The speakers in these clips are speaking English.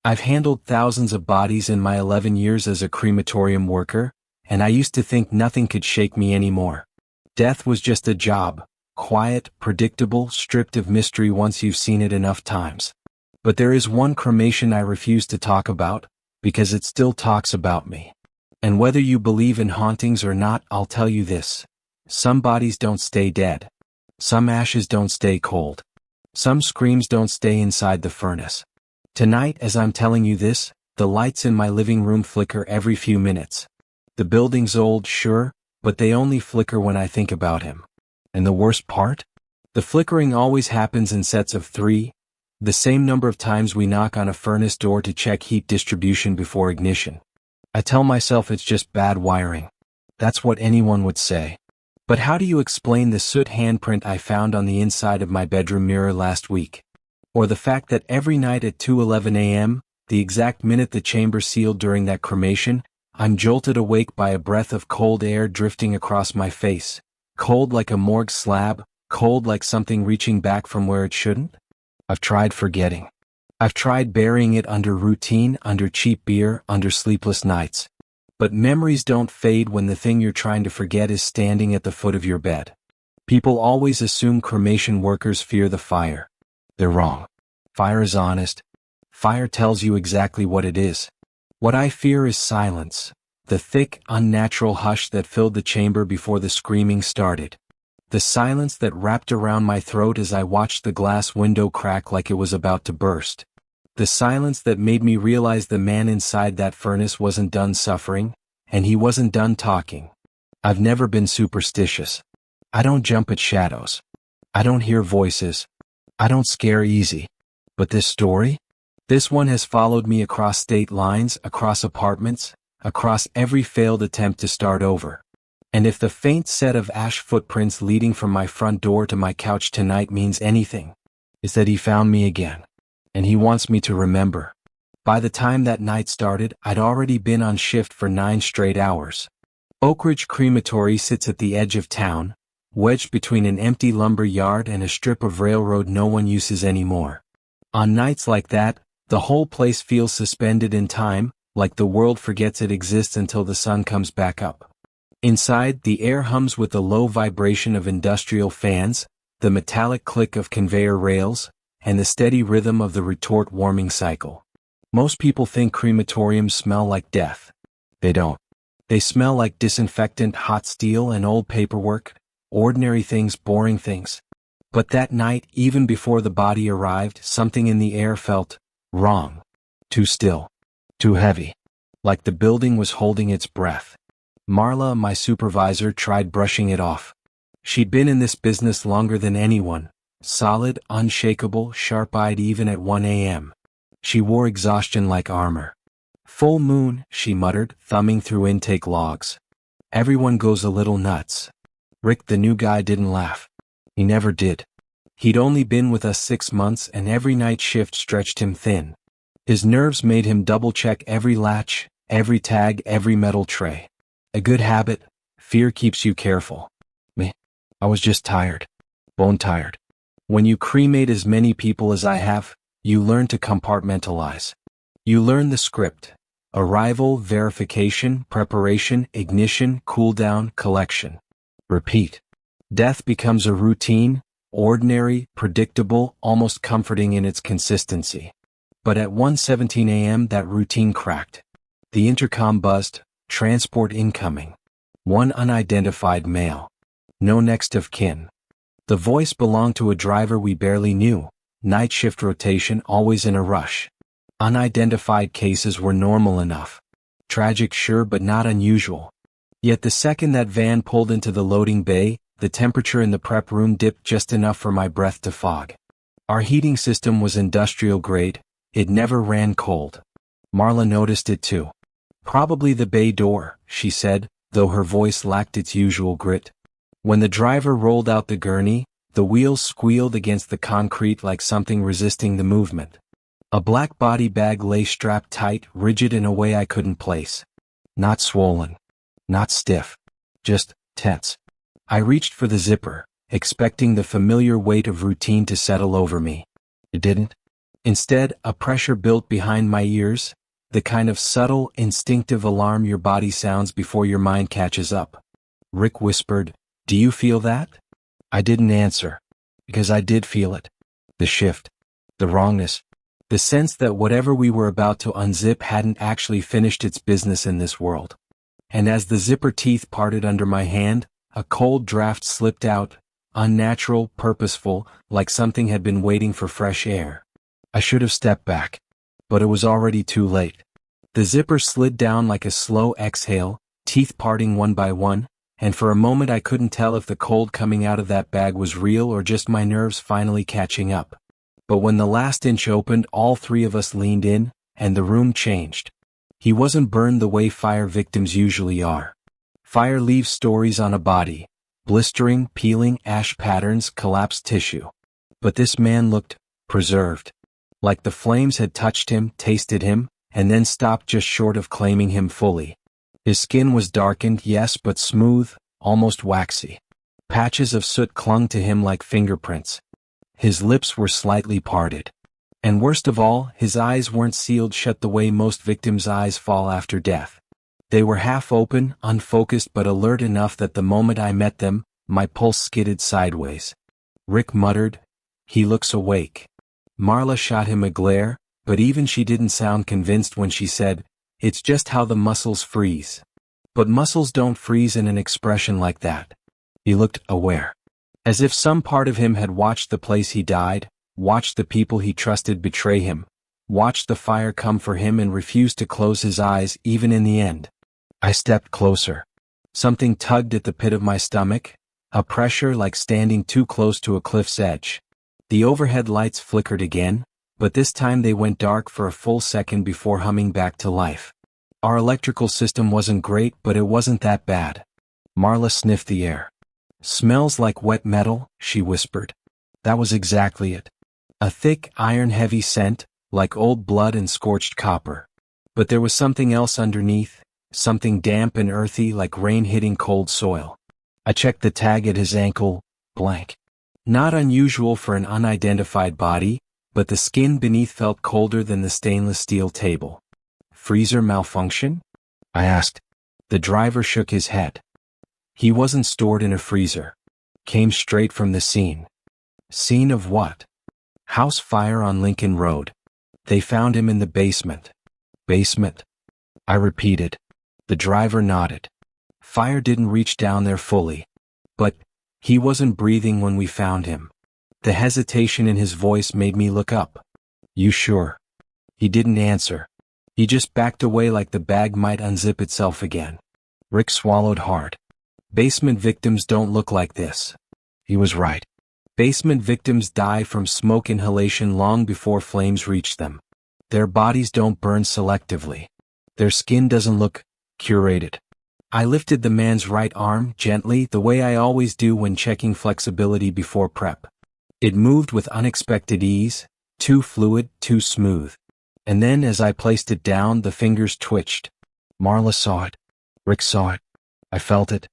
I've handled thousands of bodies in my 11 years as a crematorium worker, and I used to think nothing could shake me anymore. Death was just a job, quiet, predictable, stripped of mystery once you've seen it enough times. But there is one cremation I refuse to talk about, because it still talks about me. And whether you believe in hauntings or not, I'll tell you this. Some bodies don't stay dead. Some ashes don't stay cold. Some screams don't stay inside the furnace. Tonight, as I'm telling you this, the lights in my living room flicker every few minutes. The building's old, sure, but they only flicker when I think about him. And the worst part? The flickering always happens in sets of 3, the same number of times we knock on a furnace door to check heat distribution before ignition. I tell myself it's just bad wiring. That's what anyone would say. But how do you explain the soot handprint I found on the inside of my bedroom mirror last week? Or the fact that every night at 2:11 a.m., the exact minute the chamber sealed during that cremation, I'm jolted awake by a breath of cold air drifting across my face. Cold like a morgue slab, cold like something reaching back from where it shouldn't? I've tried forgetting. I've tried burying it under routine, under cheap beer, under sleepless nights. But memories don't fade when the thing you're trying to forget is standing at the foot of your bed. People always assume cremation workers fear the fire. They're wrong. Fire is honest. Fire tells you exactly what it is. What I fear is silence, the thick, unnatural hush that filled the chamber before the screaming started. The silence that wrapped around my throat as I watched the glass window crack like it was about to burst. The silence that made me realize the man inside that furnace wasn't done suffering, and he wasn't done talking. I've never been superstitious. I don't jump at shadows. I don't hear voices. I don't scare easy. But this story? This one has followed me across state lines, across apartments, across every failed attempt to start over. And if the faint set of ash footprints leading from my front door to my couch tonight means anything, it's that he found me again. And he wants me to remember. By the time that night started, I'd already been on shift for 9 straight hours. Oak Ridge Crematory sits at the edge of town, wedged between an empty lumber yard and a strip of railroad no one uses anymore. On nights like that, the whole place feels suspended in time, like the world forgets it exists until the sun comes back up. Inside, the air hums with the low vibration of industrial fans, the metallic click of conveyor rails, and the steady rhythm of the retort warming cycle. Most people think crematoriums smell like death. They don't. They smell like disinfectant, hot steel, and old paperwork, ordinary things, boring things. But that night, even before the body arrived, something in the air felt wrong. Too still. Too heavy. Like the building was holding its breath. Marla, my supervisor, tried brushing it off. She'd been in this business longer than anyone. Solid, unshakable, sharp-eyed even at 1 a.m. She wore exhaustion like armor. Full moon, she muttered, thumbing through intake logs. Everyone goes a little nuts. Rick, the new guy, didn't laugh. He never did. He'd only been with us 6 months and every night shift stretched him thin. His nerves made him double-check every latch, every tag, every metal tray. A good habit. Fear keeps you careful. Me? I was just tired. Bone tired. When you cremate as many people as I have, you learn to compartmentalize. You learn the script. Arrival, verification, preparation, ignition, cooldown, collection. Repeat. Death becomes a routine, ordinary, predictable, almost comforting in its consistency. But at 1:17 a.m. that routine cracked. The intercom buzzed, transport incoming. One unidentified male. No next of kin. The voice belonged to a driver we barely knew, night shift rotation, always in a rush. Unidentified cases were normal enough. Tragic, sure, but not unusual. Yet the second that van pulled into the loading bay, the temperature in the prep room dipped just enough for my breath to fog. Our heating system was industrial grade. It never ran cold. Marla noticed it too. Probably the bay door, she said, though her voice lacked its usual grit. When the driver rolled out the gurney, the wheels squealed against the concrete like something resisting the movement. A black body bag lay strapped tight, rigid in a way I couldn't place. Not swollen. Not stiff. Just tense. I reached for the zipper, expecting the familiar weight of routine to settle over me. It didn't. Instead, a pressure built behind my ears, the kind of subtle, instinctive alarm your body sounds before your mind catches up. Rick whispered, "Do you feel that?" I didn't answer. Because I did feel it. The shift. The wrongness. The sense that whatever we were about to unzip hadn't actually finished its business in this world. And as the zipper teeth parted under my hand, a cold draft slipped out, unnatural, purposeful, like something had been waiting for fresh air. I should have stepped back. But it was already too late. The zipper slid down like a slow exhale, teeth parting one by one, and for a moment I couldn't tell if the cold coming out of that bag was real or just my nerves finally catching up. But when the last inch opened, all three of us leaned in, and the room changed. He wasn't burned the way fire victims usually are. Fire leaves stories on a body, blistering, peeling, ash patterns, collapsed tissue. But this man looked preserved. Like the flames had touched him, tasted him, and then stopped just short of claiming him fully. His skin was darkened, yes, but smooth, almost waxy. Patches of soot clung to him like fingerprints. His lips were slightly parted. And worst of all, his eyes weren't sealed shut the way most victims' eyes fall after death. They were half open, unfocused but alert enough that the moment I met them, my pulse skidded sideways. Rick muttered, "He looks awake." Marla shot him a glare, but even she didn't sound convinced when she said, "It's just how the muscles freeze." But muscles don't freeze in an expression like that. He looked aware. As if some part of him had watched the place he died, watched the people he trusted betray him, watched the fire come for him and refused to close his eyes even in the end. I stepped closer. Something tugged at the pit of my stomach, a pressure like standing too close to a cliff's edge. The overhead lights flickered again, but this time they went dark for a full second before humming back to life. Our electrical system wasn't great, but it wasn't that bad. Marla sniffed the air. "Smells like wet metal," she whispered. That was exactly it. A thick, iron-heavy scent, like old blood and scorched copper. But there was something else underneath, something damp and earthy like rain hitting cold soil. I checked the tag at his ankle, blank. Not unusual for an unidentified body, but the skin beneath felt colder than the stainless steel table. "Freezer malfunction?" I asked. The driver shook his head. He wasn't stored in a freezer. Came straight from the scene. Scene of what? House fire on Lincoln Road. They found him in the basement. Basement? I repeated. The driver nodded. Fire didn't reach down there fully. But he wasn't breathing when we found him. The hesitation in his voice made me look up. "You sure?" He didn't answer. He just backed away like the bag might unzip itself again. Rick swallowed hard. Basement victims don't look like this. He was right. Basement victims die from smoke inhalation long before flames reach them. Their bodies don't burn selectively. Their skin doesn't look curated. I lifted the man's right arm gently, the way I always do when checking flexibility before prep. It moved with unexpected ease, too fluid, too smooth. And then as I placed it down, the fingers twitched. Marla saw it. Rick saw it. I felt it.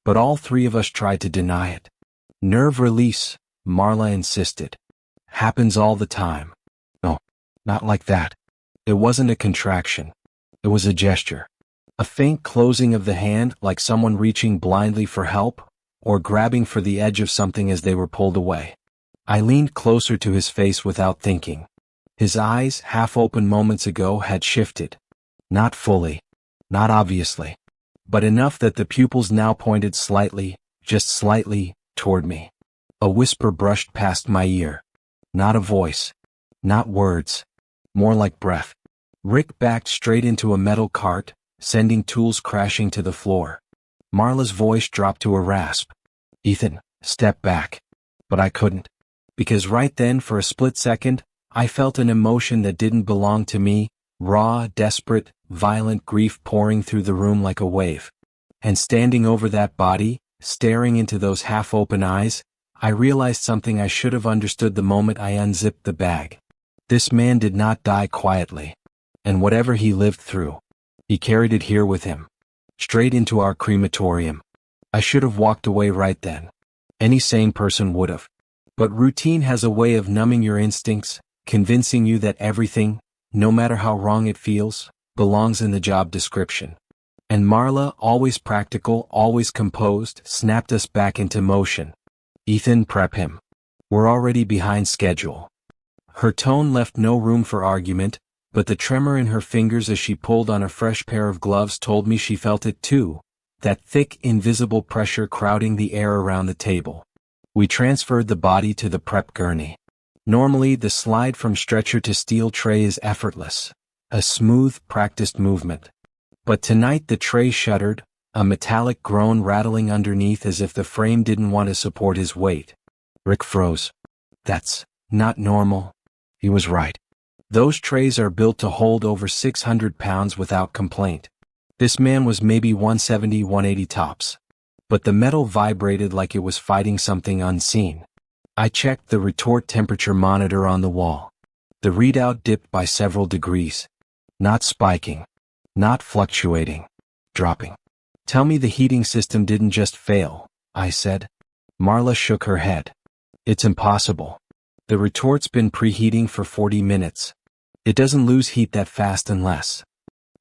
But all three of us tried to deny it. "Nerve release," Marla insisted. "Happens all the time." No, not like that. It wasn't a contraction. It was a gesture. A faint closing of the hand, like someone reaching blindly for help, or grabbing for the edge of something as they were pulled away. I leaned closer to his face without thinking. His eyes, half open moments ago, had shifted. Not fully. Not obviously. But enough that the pupils now pointed slightly, just slightly, toward me. A whisper brushed past my ear. Not a voice. Not words. More like breath. Rick backed straight into a metal cart, sending tools crashing to the floor. Marla's voice dropped to a rasp. "Ethan, step back." But I couldn't. Because right then, for a split second, I felt an emotion that didn't belong to me, raw, desperate, violent grief pouring through the room like a wave. And standing over that body, staring into those half-open eyes, I realized something I should have understood the moment I unzipped the bag. This man did not die quietly. And whatever he lived through, he carried it here with him. Straight into our crematorium. I should have walked away right then. Any sane person would have. But routine has a way of numbing your instincts, convincing you that everything, no matter how wrong it feels, belongs in the job description. And Marla, always practical, always composed, snapped us back into motion. Ethan, prep him. We're already behind schedule. Her tone left no room for argument, but the tremor in her fingers as she pulled on a fresh pair of gloves told me she felt it too, that thick, invisible pressure crowding the air around the table. We transferred the body to the prep gurney. Normally, the slide from stretcher to steel tray is effortless, a smooth, practiced movement. But tonight the tray shuddered, a metallic groan rattling underneath as if the frame didn't want to support his weight. Rick froze. That's not normal. He was right. Those trays are built to hold over 600 pounds without complaint. This man was maybe 170, 180 tops. But the metal vibrated like it was fighting something unseen. I checked the retort temperature monitor on the wall. The readout dipped by several degrees. Not spiking. Not fluctuating. Dropping. Tell me the heating system didn't just fail, I said. Marla shook her head. It's impossible. The retort's been preheating for 40 minutes. It doesn't lose heat that fast unless.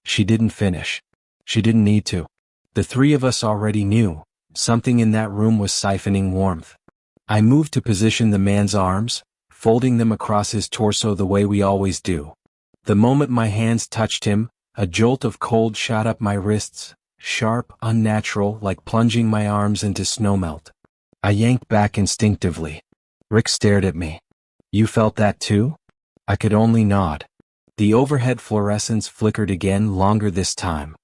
She didn't finish. She didn't need to. The three of us already knew. Something in that room was siphoning warmth. I moved to position the man's arms, folding them across his torso the way we always do. The moment my hands touched him, a jolt of cold shot up my wrists, sharp, unnatural, like plunging my arms into snowmelt. I yanked back instinctively. Rick stared at me. You felt that too? I could only nod. The overhead fluorescence flickered again, longer this time.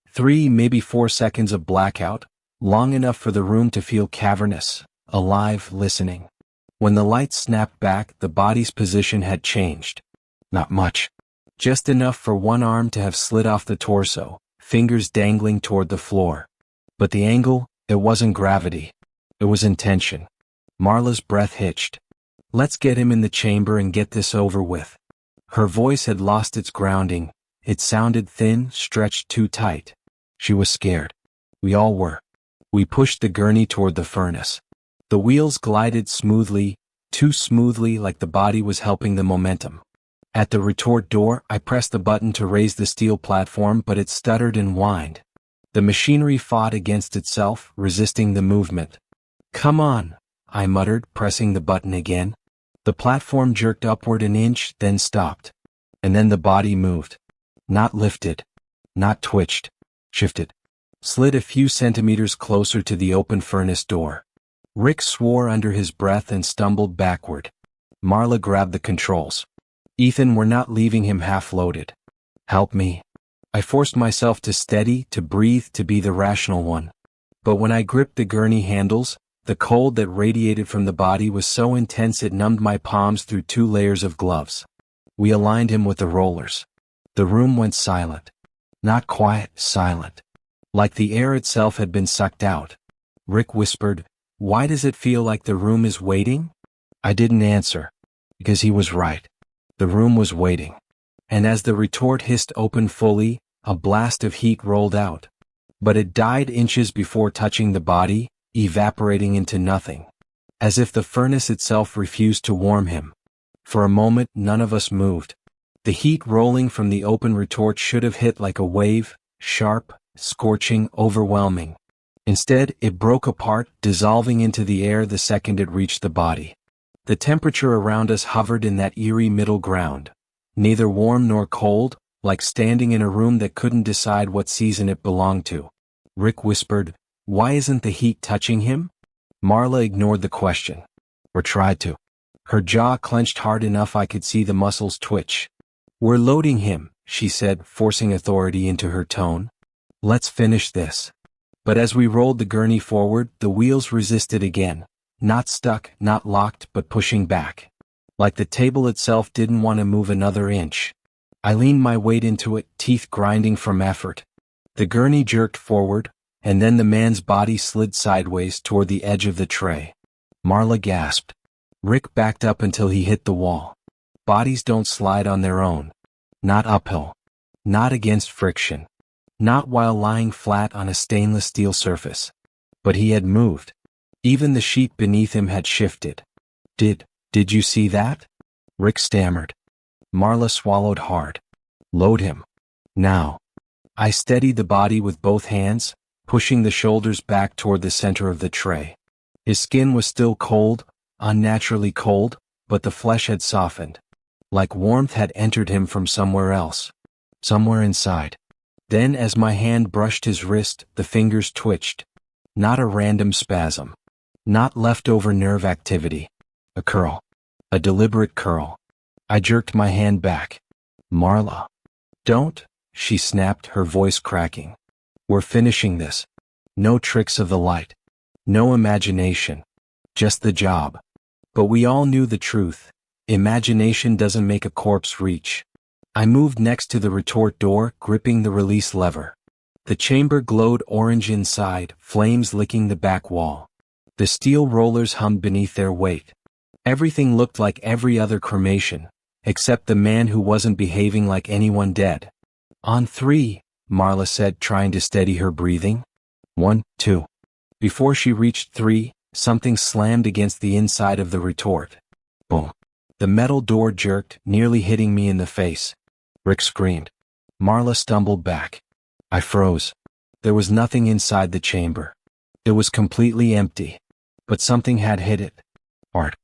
3, maybe 4 seconds of blackout, long enough for the room to feel cavernous, alive, listening. When the lights snapped back, the body's position had changed. Not much. Just enough for one arm to have slid off the torso, fingers dangling toward the floor. But the angle, it wasn't gravity. It was intention. Marla's breath hitched. Let's get him in the chamber and get this over with. Her voice had lost its grounding. It sounded thin, stretched too tight. She was scared. We all were. We pushed the gurney toward the furnace. The wheels glided smoothly, too smoothly, like the body was helping the momentum. At the retort door, I pressed the button to raise the steel platform, but it stuttered and whined. The machinery fought against itself, resisting the movement. Come on, I muttered, pressing the button again. The platform jerked upward an inch, then stopped. And then the body moved. Not lifted. Not twitched. Shifted. Slid a few centimeters closer to the open furnace door. Rick swore under his breath and stumbled backward. Marla grabbed the controls. Ethan, we're not leaving him half-loaded. Help me. I forced myself to steady, to breathe, to be the rational one. But when I gripped the gurney handles, the cold that radiated from the body was so intense it numbed my palms through 2 layers of gloves. We aligned him with the rollers. The room went silent. Not quiet, silent. Like the air itself had been sucked out. Rick whispered, "Why does it feel like the room is waiting?" I didn't answer. Because he was right. The room was waiting. And as the retort hissed open fully, a blast of heat rolled out. But it died inches before touching the body, evaporating into nothing. As if the furnace itself refused to warm him. For a moment, none of us moved. The heat rolling from the open retort should have hit like a wave, sharp, scorching, overwhelming. Instead, it broke apart, dissolving into the air the second it reached the body. The temperature around us hovered in that eerie middle ground, neither warm nor cold, like standing in a room that couldn't decide what season it belonged to. Rick whispered, "Why isn't the heat touching him?" Marla ignored the question. Or tried to. Her jaw clenched hard enough I could see the muscles twitch. "We're loading him," she said, forcing authority into her tone. "Let's finish this." But as we rolled the gurney forward, the wheels resisted again. Not stuck, not locked, but pushing back. Like the table itself didn't want to move another inch. I leaned my weight into it, teeth grinding from effort. The gurney jerked forward, and then the man's body slid sideways toward the edge of the tray. Marla gasped. Rick backed up until he hit the wall. Bodies don't slide on their own. Not uphill. Not against friction. Not while lying flat on a stainless steel surface. But he had moved. Even the sheet beneath him had shifted. Did you see that?" Rick stammered. Marla swallowed hard. Load him. Now. I steadied the body with both hands, pushing the shoulders back toward the center of the tray. His skin was still cold, unnaturally cold, but the flesh had softened. Like warmth had entered him from somewhere else. Somewhere inside. Then as my hand brushed his wrist, the fingers twitched. Not a random spasm. Not leftover nerve activity. A curl. A deliberate curl. I jerked my hand back. Marla. Don't, she snapped, her voice cracking. We're finishing this. No tricks of the light. No imagination. Just the job. But we all knew the truth. Imagination doesn't make a corpse reach. I moved next to the retort door, gripping the release lever. The chamber glowed orange inside, flames licking the back wall. The steel rollers hummed beneath their weight. Everything looked like every other cremation, except the man who wasn't behaving like anyone dead. On 3, Marla said, trying to steady her breathing. 1, 2. Before she reached 3, something slammed against the inside of the retort. Boom. The metal door jerked, nearly hitting me in the face. Rick screamed. Marla stumbled back. I froze. There was nothing inside the chamber. It was completely empty. But something had hit it. Art.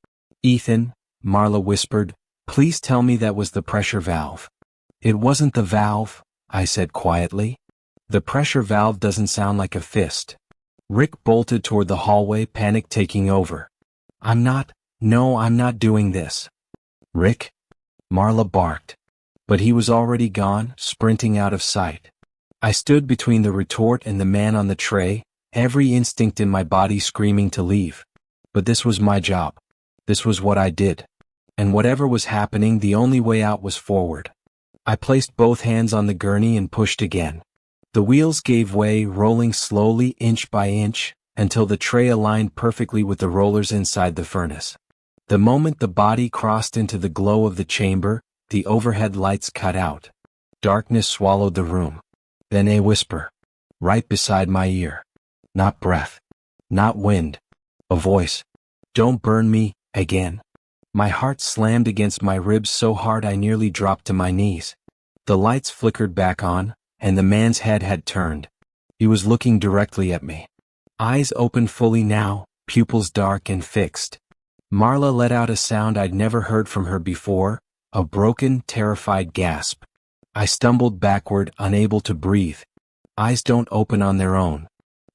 Ethan, Marla whispered, please tell me that was the pressure valve. It wasn't the valve, I said quietly. The pressure valve doesn't sound like a fist. Rick bolted toward the hallway, panic taking over. I'm not doing this. Rick? Marla barked. But he was already gone, sprinting out of sight. I stood between the retort and the man on the tray, every instinct in my body screaming to leave. But this was my job. This was what I did. And whatever was happening, the only way out was forward. I placed both hands on the gurney and pushed again. The wheels gave way, rolling slowly, inch by inch, until the tray aligned perfectly with the rollers inside the furnace. The moment the body crossed into the glow of the chamber, the overhead lights cut out. Darkness swallowed the room. Then a whisper. Right beside my ear. Not breath. Not wind. A voice. Don't burn me, again. My heart slammed against my ribs so hard I nearly dropped to my knees. The lights flickered back on, and the man's head had turned. He was looking directly at me. Eyes open fully now, pupils dark and fixed. Marla let out a sound I'd never heard from her before, a broken, terrified gasp. I stumbled backward, unable to breathe. Eyes don't open on their own.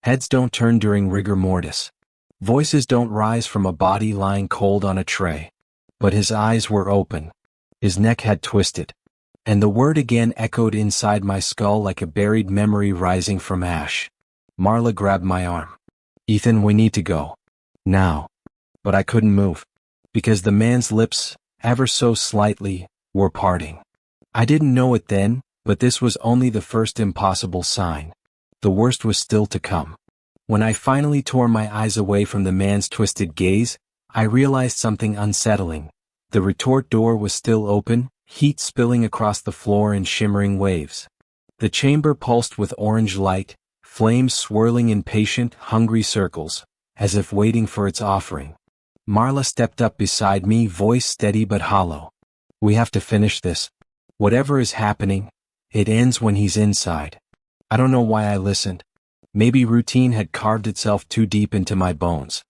Heads don't turn during rigor mortis. Voices don't rise from a body lying cold on a tray. But his eyes were open. His neck had twisted. And the word again echoed inside my skull like a buried memory rising from ash. Marla grabbed my arm. Ethan, we need to go. Now. But I couldn't move. Because the man's lips, ever so slightly, were parting. I didn't know it then, but this was only the first impossible sign. The worst was still to come. When I finally tore my eyes away from the man's twisted gaze, I realized something unsettling. The retort door was still open, heat spilling across the floor in shimmering waves. The chamber pulsed with orange light, flames swirling in patient, hungry circles, as if waiting for its offering. Marla stepped up beside me, voice steady but hollow. We have to finish this. Whatever is happening, it ends when he's inside. I don't know why I listened. Maybe routine had carved itself too deep into my bones.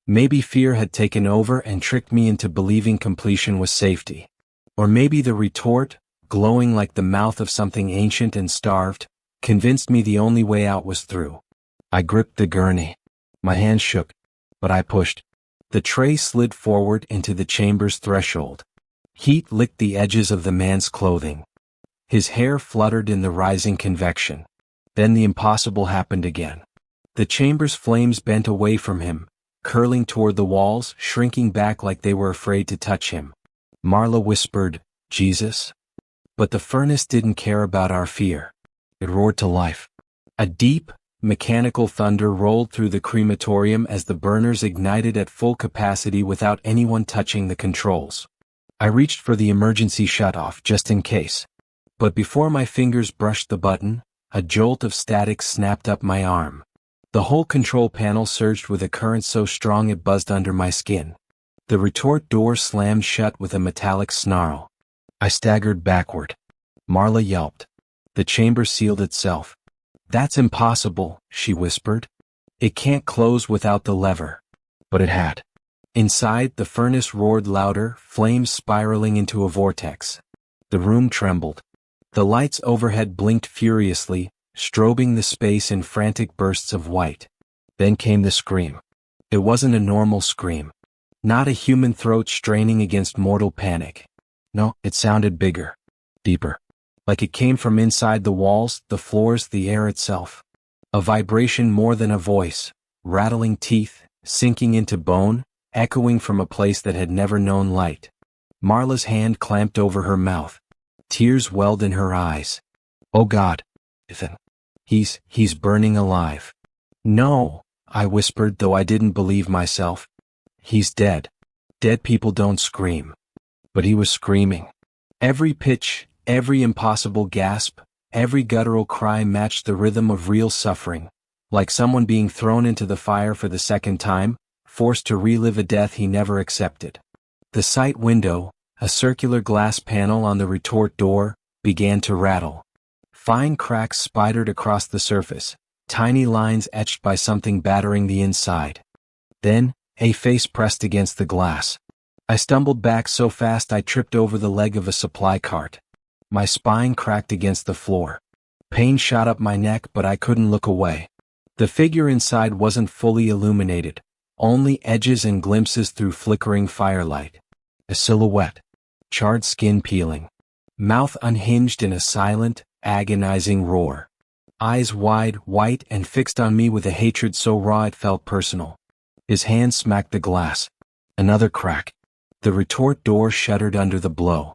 Maybe fear had taken over and tricked me into believing completion was safety. Or maybe the retort, glowing like the mouth of something ancient and starved, convinced me the only way out was through. I gripped the gurney. My hands shook, but I pushed. The tray slid forward into the chamber's threshold. Heat licked the edges of the man's clothing. His hair fluttered in the rising convection. Then the impossible happened again. The chamber's flames bent away from him, curling toward the walls, shrinking back like they were afraid to touch him. Marla whispered, Jesus? But the furnace didn't care about our fear. It roared to life. A deep, mechanical thunder rolled through the crematorium as the burners ignited at full capacity without anyone touching the controls. I reached for the emergency shutoff just in case. But before my fingers brushed the button, a jolt of static snapped up my arm. The whole control panel surged with a current so strong it buzzed under my skin. The retort door slammed shut with a metallic snarl. I staggered backward. Marla yelped. The chamber sealed itself. "That's impossible," she whispered. "It can't close without the lever." But it had. Inside, the furnace roared louder, flames spiraling into a vortex. The room trembled. The lights overhead blinked furiously, strobing the space in frantic bursts of white. Then came the scream. It wasn't a normal scream. Not a human throat straining against mortal panic. No, it sounded bigger. Deeper. Like it came from inside the walls, the floors, the air itself. A vibration more than a voice, rattling teeth, sinking into bone, echoing from a place that had never known light. Marla's hand clamped over her mouth. Tears welled in her eyes. "Oh God, Ethan. He's burning alive." "No," I whispered, though I didn't believe myself. "He's dead. Dead people don't scream." But he was screaming. Every pitch, every impossible gasp, every guttural cry matched the rhythm of real suffering, like someone being thrown into the fire for the second time, forced to relive a death he never accepted. The sight window, a circular glass panel on the retort door, began to rattle. Fine cracks spidered across the surface, tiny lines etched by something battering the inside. Then, a face pressed against the glass. I stumbled back so fast I tripped over the leg of a supply cart. My spine cracked against the floor. Pain shot up my neck, but I couldn't look away. The figure inside wasn't fully illuminated, only edges and glimpses through flickering firelight. A silhouette. Charred skin peeling. Mouth unhinged in a silent, agonizing roar. Eyes wide, white, and fixed on me with a hatred so raw it felt personal. His hand smacked the glass. Another crack. The retort door shuddered under the blow.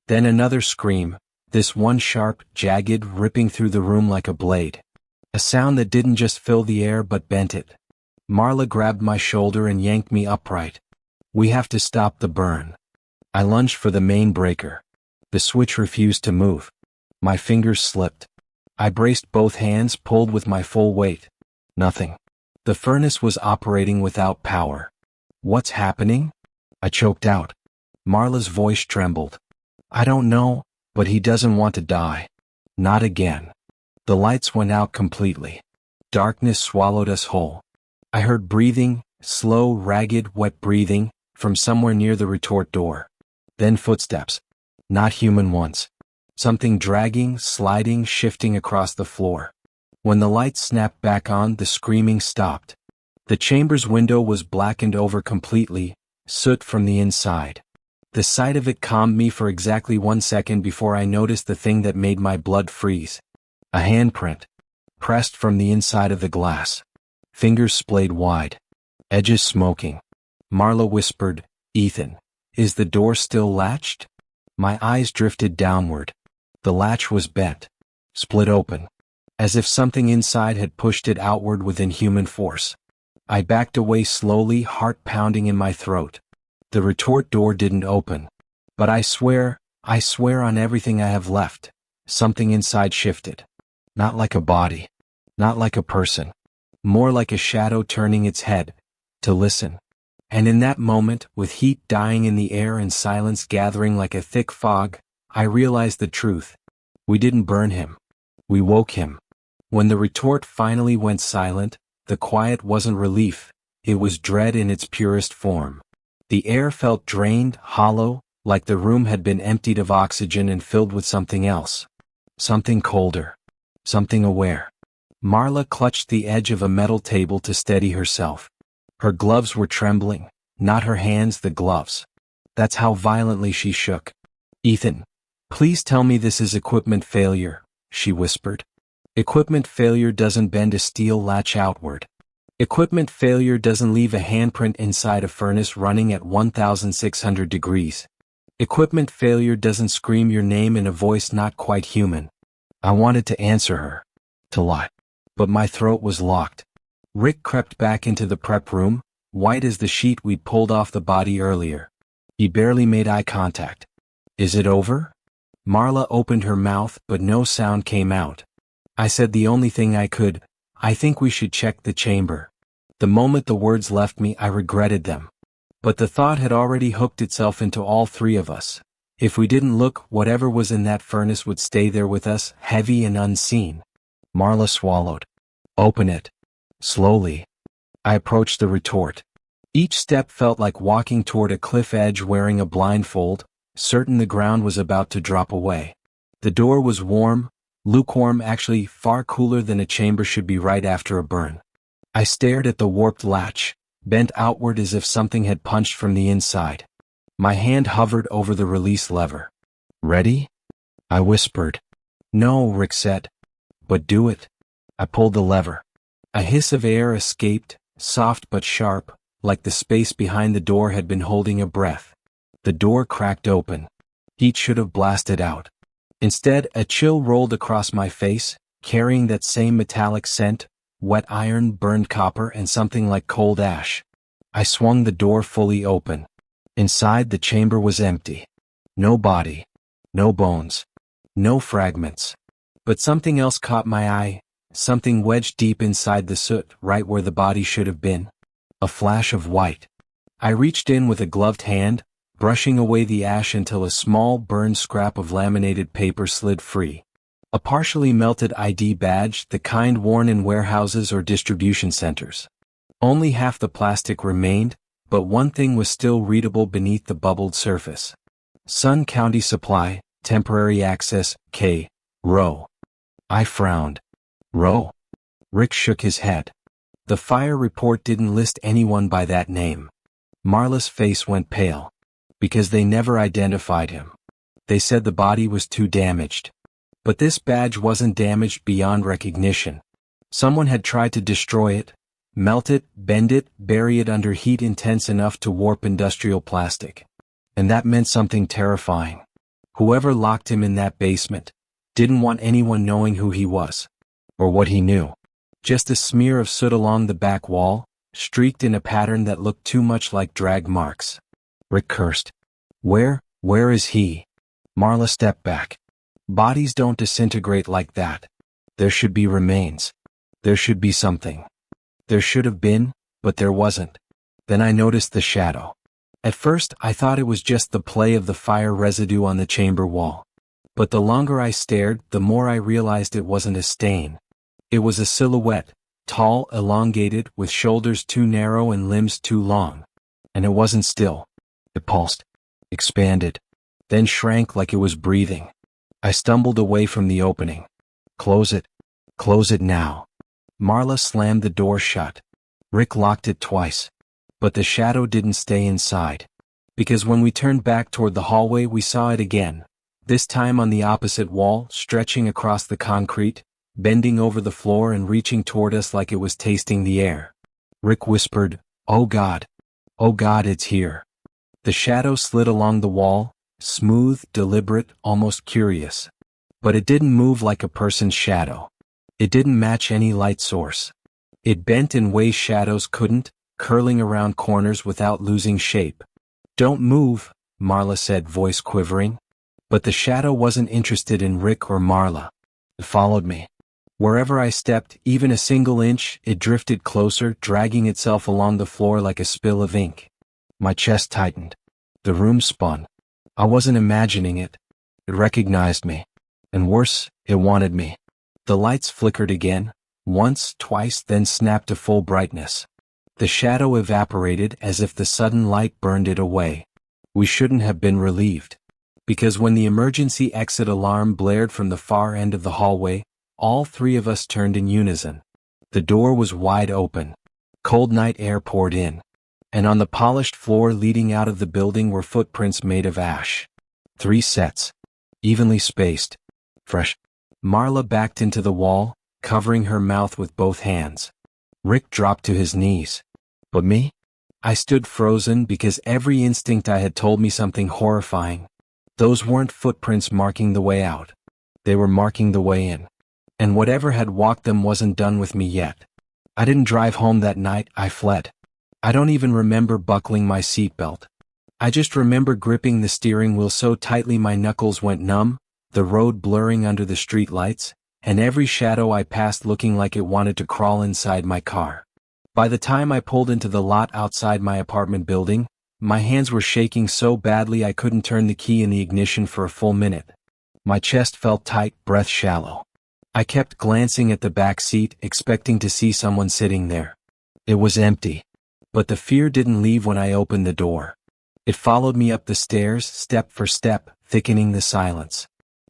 Then another scream, this one sharp, jagged, ripping through the room like a blade. A sound that didn't just fill the air but bent it. Marla grabbed my shoulder and yanked me upright. "We have to stop the burn." I lunged for the main breaker. The switch refused to move. My fingers slipped. I braced both hands, pulled with my full weight. Nothing. The furnace was operating without power. "What's happening?" I choked out. Marla's voice trembled. "I don't know, but he doesn't want to die. Not again." The lights went out completely. Darkness swallowed us whole. I heard breathing, slow, ragged, wet breathing, from somewhere near the retort door. Then footsteps. Not human ones. Something dragging, sliding, shifting across the floor. When the lights snapped back on, the screaming stopped. The chamber's window was blackened over completely, soot from the inside. The sight of it calmed me for exactly 1 second before I noticed the thing that made my blood freeze. A handprint. Pressed from the inside of the glass. Fingers splayed wide. Edges smoking. Marla whispered, "Ethan, is the door still latched?" My eyes drifted downward. The latch was bent. Split open. As if something inside had pushed it outward with inhuman force. I backed away slowly, heart pounding in my throat. The retort door didn't open. But I swear on everything I have left, something inside shifted. Not like a body. Not like a person. More like a shadow turning its head, to listen. And in that moment, with heat dying in the air and silence gathering like a thick fog, I realized the truth. We didn't burn him. We woke him. When the retort finally went silent, the quiet wasn't relief, it was dread in its purest form. The air felt drained, hollow, like the room had been emptied of oxygen and filled with something else. Something colder. Something aware. Marla clutched the edge of a metal table to steady herself. Her gloves were trembling, not her hands, the gloves. That's how violently she shook. "Ethan, please tell me this is equipment failure," she whispered. "Equipment failure doesn't bend a steel latch outward. Equipment failure doesn't leave a handprint inside a furnace running at 1,600 degrees. Equipment failure doesn't scream your name in a voice not quite human." I wanted to answer her. To lie. But my throat was locked. Rick crept back into the prep room, white as the sheet we'd pulled off the body earlier. He barely made eye contact. "Is it over?" Marla opened her mouth, but no sound came out. I said the only thing I could, "I think we should check the chamber." The moment the words left me, I regretted them. But the thought had already hooked itself into all three of us. If we didn't look, whatever was in that furnace would stay there with us, heavy and unseen. Marla swallowed. Open it. Slowly. I approached the retort. Each step felt like walking toward a cliff edge wearing a blindfold, certain the ground was about to drop away. The door was warm, lukewarm, actually far cooler than a chamber should be right after a burn. I stared at the warped latch, bent outward as if something had punched from the inside. My hand hovered over the release lever. Ready? I whispered. No, Rick said. But do it. I pulled the lever. A hiss of air escaped, soft but sharp, like the space behind the door had been holding a breath. The door cracked open. Heat should have blasted out. Instead, a chill rolled across my face, carrying that same metallic scent, wet iron, burned copper, and something like cold ash. I swung the door fully open. Inside, the chamber was empty. No body. No bones. No fragments. But something else caught my eye, something wedged deep inside the soot, right where the body should have been. A flash of white. I reached in with a gloved hand, brushing away the ash until a small burned scrap of laminated paper slid free. A partially melted ID badge, the kind worn in warehouses or distribution centers. Only half the plastic remained, but one thing was still readable beneath the bubbled surface. Sun County Supply, Temporary Access, K. Row. I frowned. Row? Rick shook his head. The fire report didn't list anyone by that name. Marla's face went pale. Because they never identified him. They said the body was too damaged. But this badge wasn't damaged beyond recognition. Someone had tried to destroy it, melt it, bend it, bury it under heat intense enough to warp industrial plastic. And that meant something terrifying. Whoever locked him in that basement didn't want anyone knowing who he was. Or what he knew. Just a smear of soot along the back wall, streaked in a pattern that looked too much like drag marks. Rick cursed. Where is he? Marla stepped back. Bodies don't disintegrate like that. There should be remains. There should be something. There should have been, but there wasn't. Then I noticed the shadow. At first, I thought it was just the play of the fire residue on the chamber wall. But the longer I stared, the more I realized it wasn't a stain. It was a silhouette, tall, elongated, with shoulders too narrow and limbs too long. And it wasn't still. It pulsed, expanded, then shrank like it was breathing. I stumbled away from the opening. Close it now. Marla slammed the door shut. Rick locked it twice. But the shadow didn't stay inside. Because when we turned back toward the hallway we saw it again, this time on the opposite wall, stretching across the concrete, bending over the floor and reaching toward us like it was tasting the air. Rick whispered, "Oh God, it's here." The shadow slid along the wall, smooth, deliberate, almost curious. But it didn't move like a person's shadow. It didn't match any light source. It bent in ways shadows couldn't, curling around corners without losing shape. "Don't move," Marla said, voice quivering. But the shadow wasn't interested in Rick or Marla. It followed me. Wherever I stepped, even a single inch, it drifted closer, dragging itself along the floor like a spill of ink. My chest tightened. The room spun. I wasn't imagining it. It recognized me. And worse, it wanted me. The lights flickered again, once, twice, then snapped to full brightness. The shadow evaporated as if the sudden light burned it away. We shouldn't have been relieved. Because when the emergency exit alarm blared from the far end of the hallway, all three of us turned in unison. The door was wide open. Cold night air poured in. And on the polished floor leading out of the building were footprints made of ash. 3 sets. Evenly spaced. Fresh. Marla backed into the wall, covering her mouth with both hands. Rick dropped to his knees. But me? I stood frozen because every instinct I had told me something horrifying. Those weren't footprints marking the way out. They were marking the way in. And whatever had walked them wasn't done with me yet. I didn't drive home that night, I fled. I don't even remember buckling my seatbelt. I just remember gripping the steering wheel so tightly my knuckles went numb, the road blurring under the street lights, and every shadow I passed looking like it wanted to crawl inside my car. By the time I pulled into the lot outside my apartment building, My hands were shaking so badly I couldn't turn the key in the ignition for a full minute. My chest felt tight, breath shallow. I kept glancing at the back seat, expecting to see someone sitting there. It was empty. But the fear didn't leave when I opened the door. It followed me up the stairs, step for step, thickening the silence.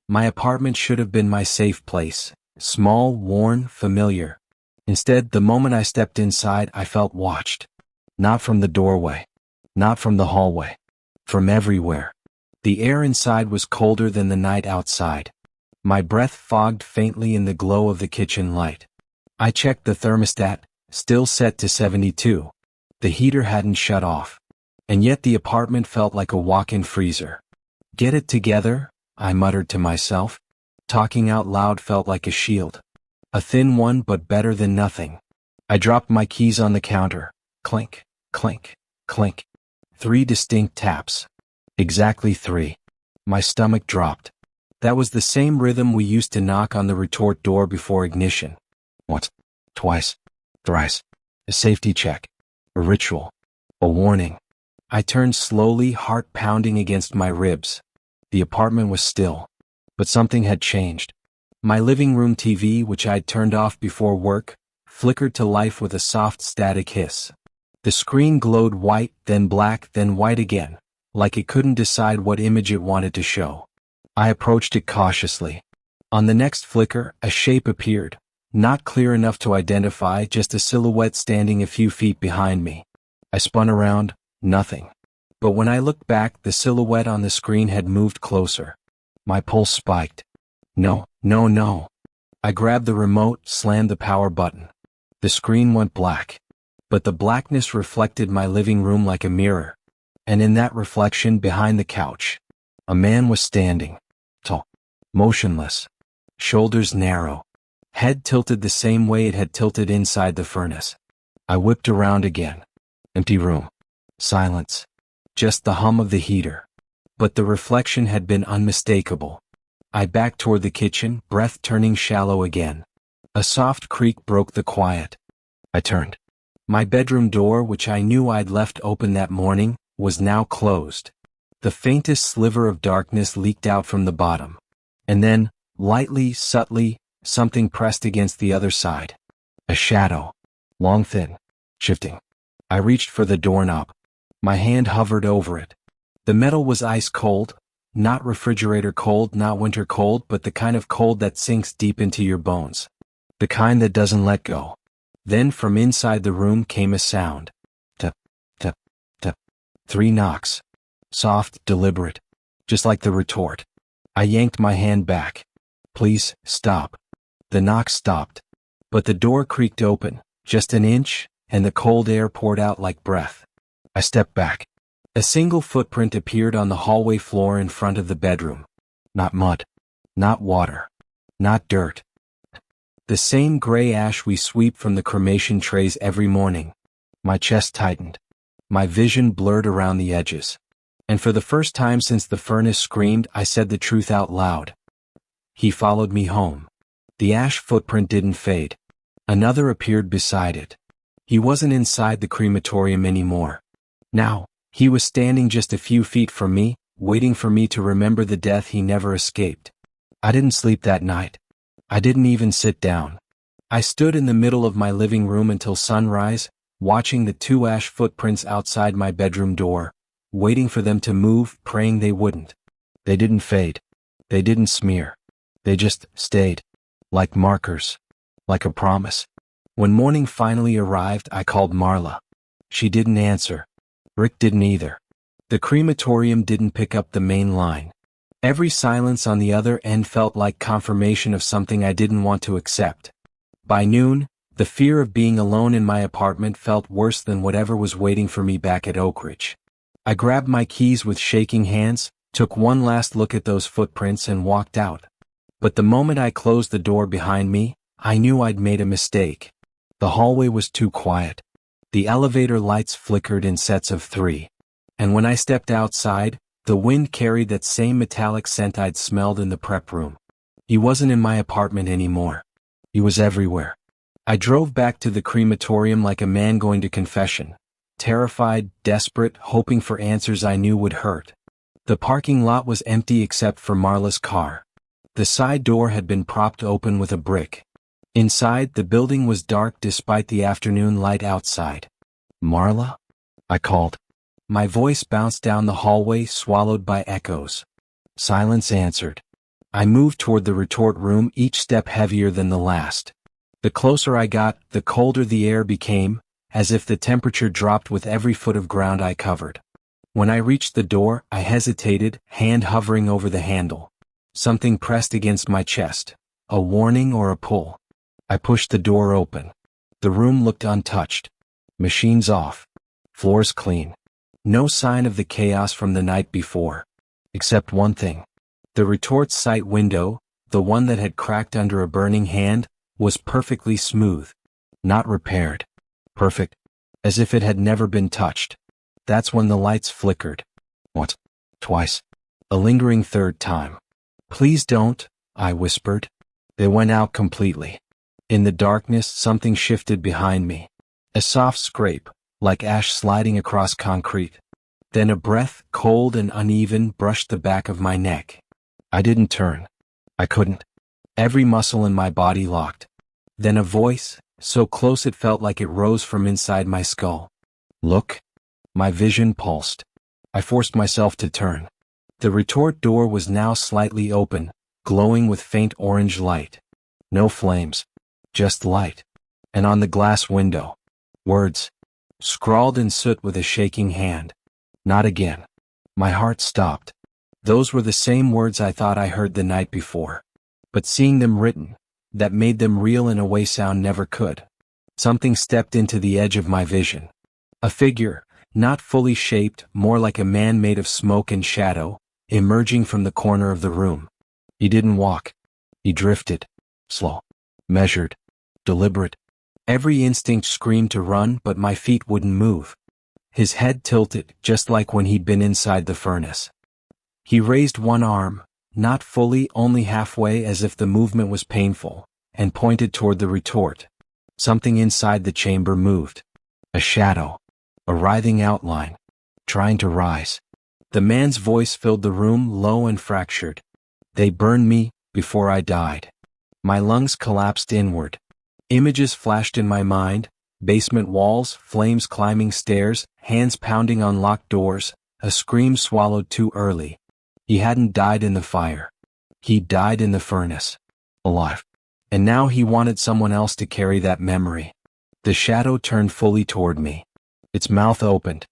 My apartment should have been my safe place. Small, worn, familiar. Instead, the moment I stepped inside, I felt watched. Not from the doorway. Not from the hallway. From everywhere. The air inside was colder than the night outside. My breath fogged faintly in the glow of the kitchen light. I checked the thermostat, still set to 72. The heater hadn't shut off. And yet the apartment felt like a walk-in freezer. Get it together, I muttered to myself. Talking out loud felt like a shield. A thin one, but better than nothing. I dropped my keys on the counter. Clink, clink, clink. 3 distinct taps. Exactly 3. My stomach dropped. That was the same rhythm we used to knock on the retort door before ignition. Once, twice, thrice. A safety check. A ritual. A warning. I turned slowly, heart pounding against my ribs. The apartment was still. But something had changed. My living room TV, which I'd turned off before work, flickered to life with a soft static hiss. The screen glowed white, then black, then white again, like it couldn't decide what image it wanted to show. I approached it cautiously. On the next flicker, a shape appeared, not clear enough to identify, just a silhouette standing a few feet behind me. I spun around, nothing. But when I looked back, the silhouette on the screen had moved closer. My pulse spiked. No, no, no. I grabbed the remote, slammed the power button. The screen went black. But the blackness reflected my living room like a mirror. And in that reflection, behind the couch, a man was standing. Tall. Motionless. Shoulders narrow. Head tilted the same way it had tilted inside the furnace. I whipped around again. Empty room. Silence. Just the hum of the heater. But the reflection had been unmistakable. I backed toward the kitchen, breath turning shallow again. A soft creak broke the quiet. I turned. My bedroom door, which I knew I'd left open that morning, was now closed. The faintest sliver of darkness leaked out from the bottom. And then, lightly, subtly, something pressed against the other side. A shadow. Long, thin. Shifting. I reached for the doorknob. My hand hovered over it. The metal was ice cold, not refrigerator cold, not winter cold, but the kind of cold that sinks deep into your bones. The kind that doesn't let go. Then from inside the room came a sound. Tap, tap, tap. 3 knocks. Soft, deliberate. Just like the retort. I yanked my hand back. Please, stop. The knock stopped. But the door creaked open, just an inch, and the cold air poured out like breath. I stepped back. A single footprint appeared on the hallway floor in front of the bedroom. Not mud. Not water. Not dirt. The same gray ash we sweep from the cremation trays every morning. My chest tightened. My vision blurred around the edges. And for the first time since the furnace screamed, I said the truth out loud. He followed me home. The ash footprint didn't fade. Another appeared beside it. He wasn't inside the crematorium anymore. Now, he was standing just a few feet from me, waiting for me to remember the death he never escaped. I didn't sleep that night. I didn't even sit down. I stood in the middle of my living room until sunrise, watching the 2 ash footprints outside my bedroom door, waiting for them to move, praying they wouldn't. They didn't fade. They didn't smear. They just stayed. Like markers. Like a promise. When morning finally arrived, I called Marla. She didn't answer. Rick didn't either. The crematorium didn't pick up the main line. Every silence on the other end felt like confirmation of something I didn't want to accept. By noon, the fear of being alone in my apartment felt worse than whatever was waiting for me back at Oak Ridge. I grabbed my keys with shaking hands, took one last look at those footprints and walked out. But the moment I closed the door behind me, I knew I'd made a mistake. The hallway was too quiet. The elevator lights flickered in sets of 3. And when I stepped outside, the wind carried that same metallic scent I'd smelled in the prep room. He wasn't in my apartment anymore. He was everywhere. I drove back to the crematorium like a man going to confession. terrified, desperate, hoping for answers I knew would hurt. The parking lot was empty except for Marla's car. The side door had been propped open with a brick. Inside, the building was dark despite the afternoon light outside. "Marla?" I called. My voice bounced down the hallway, swallowed by echoes. Silence answered. I moved toward the retort room, each step heavier than the last. The closer I got, the colder the air became, as if the temperature dropped with every foot of ground I covered. When I reached the door, I hesitated, hand hovering over the handle. Something pressed against my chest. A warning or a pull. I pushed the door open. The room looked untouched. Machines off. Floors clean. No sign of the chaos from the night before. Except one thing. The retort's sight window, the one that had cracked under a burning hand, was perfectly smooth. Not repaired. Perfect. As if it had never been touched. That's when the lights flickered. What? Twice. A lingering third time. "Please don't," I whispered. They went out completely. In the darkness, something shifted behind me. A soft scrape, like ash sliding across concrete. Then a breath, cold and uneven, brushed the back of my neck. I didn't turn. I couldn't. Every muscle in my body locked. Then a voice, so close it felt like it rose from inside my skull. "Look." My vision pulsed. I forced myself to turn. The retort door was now slightly open, glowing with faint orange light. No flames. Just light. And on the glass window, words. Scrawled in soot with a shaking hand. "Not again." My heart stopped. Those were the same words I thought I heard the night before. But seeing them written, that made them real in a way sound never could. Something stepped into the edge of my vision. A figure, not fully shaped, more like a man made of smoke and shadow, emerging from the corner of the room. He didn't walk. He drifted. Slow. Measured. Deliberate. Every instinct screamed to run, but my feet wouldn't move. His head tilted, just like when he'd been inside the furnace. He raised one arm, not fully, only halfway, as if the movement was painful, and pointed toward the retort. Something inside the chamber moved. A shadow. A writhing outline. Trying to rise. The man's voice filled the room, low and fractured. "They burned me before I died." My lungs collapsed inward. Images flashed in my mind. Basement walls, flames climbing stairs, hands pounding on locked doors, a scream swallowed too early. He hadn't died in the fire. He died in the furnace. Alive. And now he wanted someone else to carry that memory. The shadow turned fully toward me. Its mouth opened.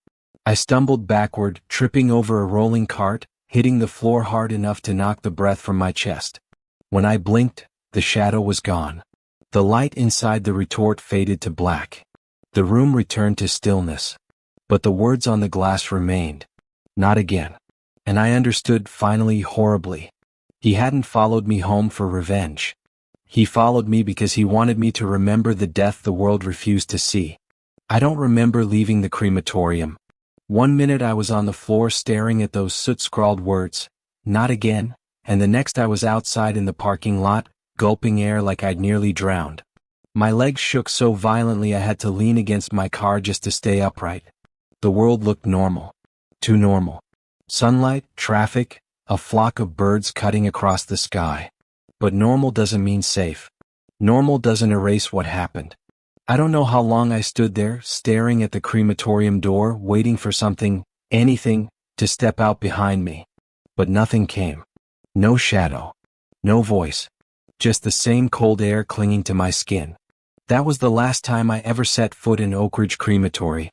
I stumbled backward, tripping over a rolling cart, hitting the floor hard enough to knock the breath from my chest. When I blinked, the shadow was gone. The light inside the retort faded to black. The room returned to stillness. But the words on the glass remained. "Not again." And I understood finally, horribly. He hadn't followed me home for revenge. He followed me because he wanted me to remember the death the world refused to see. I don't remember leaving the crematorium. One minute I was on the floor staring at those soot-scrawled words, "Not again," and the next I was outside in the parking lot, gulping air like I'd nearly drowned. My legs shook so violently I had to lean against my car just to stay upright. The world looked normal. Too normal. Sunlight, traffic, a flock of birds cutting across the sky. But normal doesn't mean safe. Normal doesn't erase what happened. I don't know how long I stood there, staring at the crematorium door, waiting for something, anything, to step out behind me. But nothing came. No shadow. No voice. Just the same cold air clinging to my skin. That was the last time I ever set foot in Oak Ridge Crematory.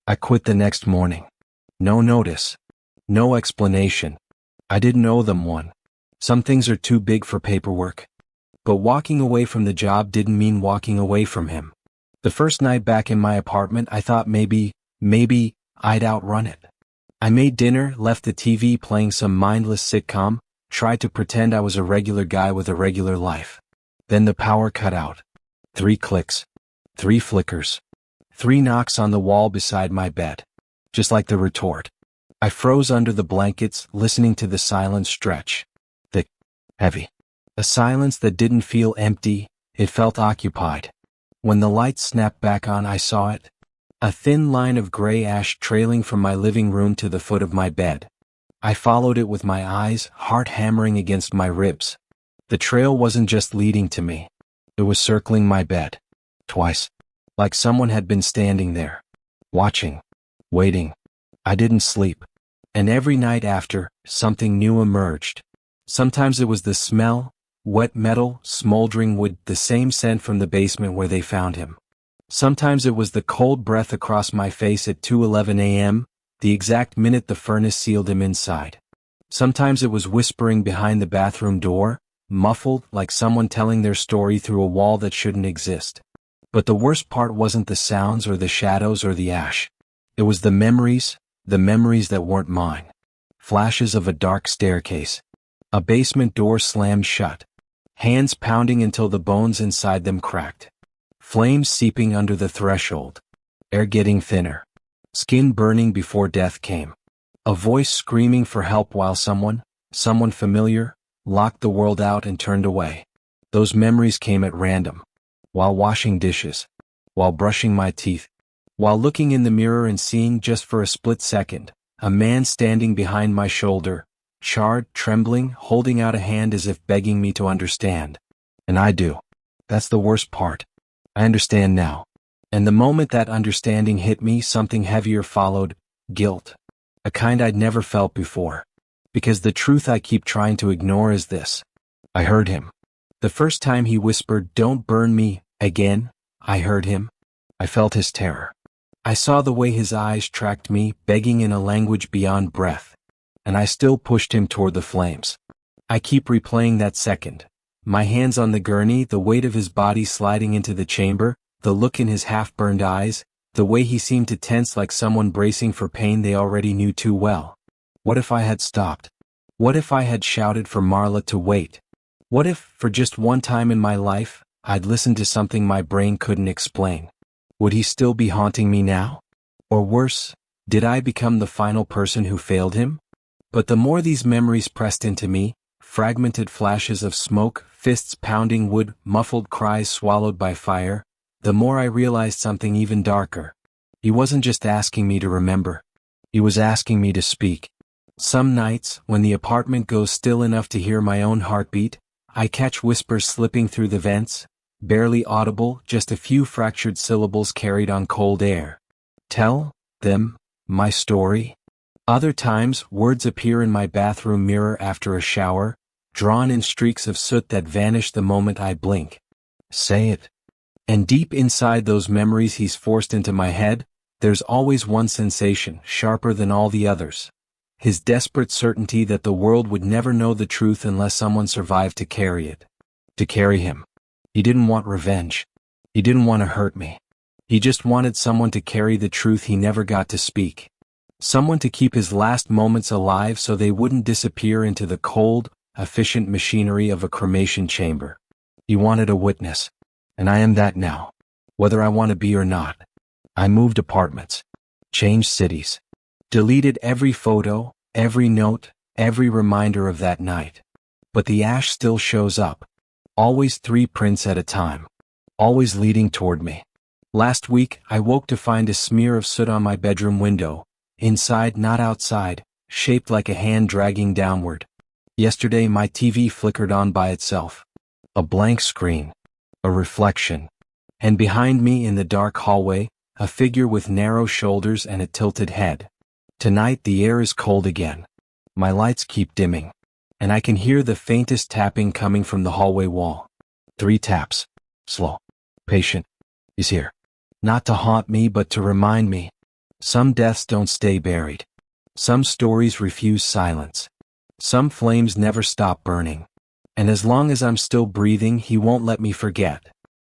I quit the next morning. No notice. No explanation. I didn't owe them one. Some things are too big for paperwork. But walking away from the job didn't mean walking away from him. The first night back in my apartment, I thought maybe I'd outrun it. I made dinner, left the TV playing some mindless sitcom, tried to pretend I was a regular guy with a regular life. Then the power cut out. 3 clicks. 3 flickers. 3 knocks on the wall beside my bed. Just like the retort. I froze under the blankets, listening to the silence stretch. Thick. Heavy. A silence that didn't feel empty, it felt occupied. When the lights snapped back on, I saw it. A thin line of gray ash trailing from my living room to the foot of my bed. I followed it with my eyes, heart hammering against my ribs. The trail wasn't just leading to me. It was circling my bed. Twice. Like someone had been standing there. Watching. Waiting. I didn't sleep. And every night after, something new emerged. Sometimes it was the smell, wet metal, smoldering wood, the same scent from the basement where they found him. Sometimes it was the cold breath across my face at 2:11 a.m., the exact minute the furnace sealed him inside. Sometimes it was whispering behind the bathroom door, muffled like someone telling their story through a wall that shouldn't exist. But the worst part wasn't the sounds or the shadows or the ash. It was the memories that weren't mine. Flashes of a dark staircase. A basement door slammed shut. Hands pounding until the bones inside them cracked. Flames seeping under the threshold. Air getting thinner. Skin burning before death came. A voice screaming for help while someone familiar, locked the world out and turned away. Those memories came at random. While washing dishes. While brushing my teeth. While looking in the mirror and seeing just for a split second, a man standing behind my shoulder, charred, trembling, holding out a hand as if begging me to understand. And I do. That's the worst part. I understand now. And the moment that understanding hit me, something heavier followed, guilt. A kind I'd never felt before. Because the truth I keep trying to ignore is this. I heard him. The first time he whispered, "Don't burn me again," I heard him. I felt his terror. I saw the way his eyes tracked me, begging in a language beyond breath. And I still pushed him toward the flames. I keep replaying that second. My hands on the gurney, the weight of his body sliding into the chamber, the look in his half-burned eyes, the way he seemed to tense like someone bracing for pain they already knew too well. What if I had stopped? What if I had shouted for Marla to wait? What if, for just one time in my life, I'd listened to something my brain couldn't explain? Would he still be haunting me now? Or worse, did I become the final person who failed him? But the more these memories pressed into me, fragmented flashes of smoke, fists pounding wood, muffled cries swallowed by fire, the more I realized something even darker. He wasn't just asking me to remember. He was asking me to speak. Some nights, when the apartment goes still enough to hear my own heartbeat, I catch whispers slipping through the vents, barely audible, just a few fractured syllables carried on cold air. Tell them my story. Other times, words appear in my bathroom mirror after a shower, drawn in streaks of soot that vanish the moment I blink. Say it. And deep inside those memories he's forced into my head, there's always one sensation, sharper than all the others. His desperate certainty that the world would never know the truth unless someone survived to carry it. To carry him. He didn't want revenge. He didn't want to hurt me. He just wanted someone to carry the truth he never got to speak. Someone to keep his last moments alive so they wouldn't disappear into the cold, efficient machinery of a cremation chamber. He wanted a witness. And I am that now. Whether I want to be or not. I moved apartments. Changed cities. Deleted every photo, every note, every reminder of that night. But the ash still shows up. Always 3 prints at a time. Always leading toward me. Last week, I woke to find a smear of soot on my bedroom window. Inside, not outside, shaped like a hand dragging downward. Yesterday, my TV flickered on by itself. A blank screen. A reflection. And behind me in the dark hallway, a figure with narrow shoulders and a tilted head. Tonight the air is cold again. My lights keep dimming. And I can hear the faintest tapping coming from the hallway wall. 3 taps. Slow. Patient. He's here. Not to haunt me but to remind me. Some deaths don't stay buried. Some stories refuse silence. Some flames never stop burning. And as long as I'm still breathing, he won't let me forget.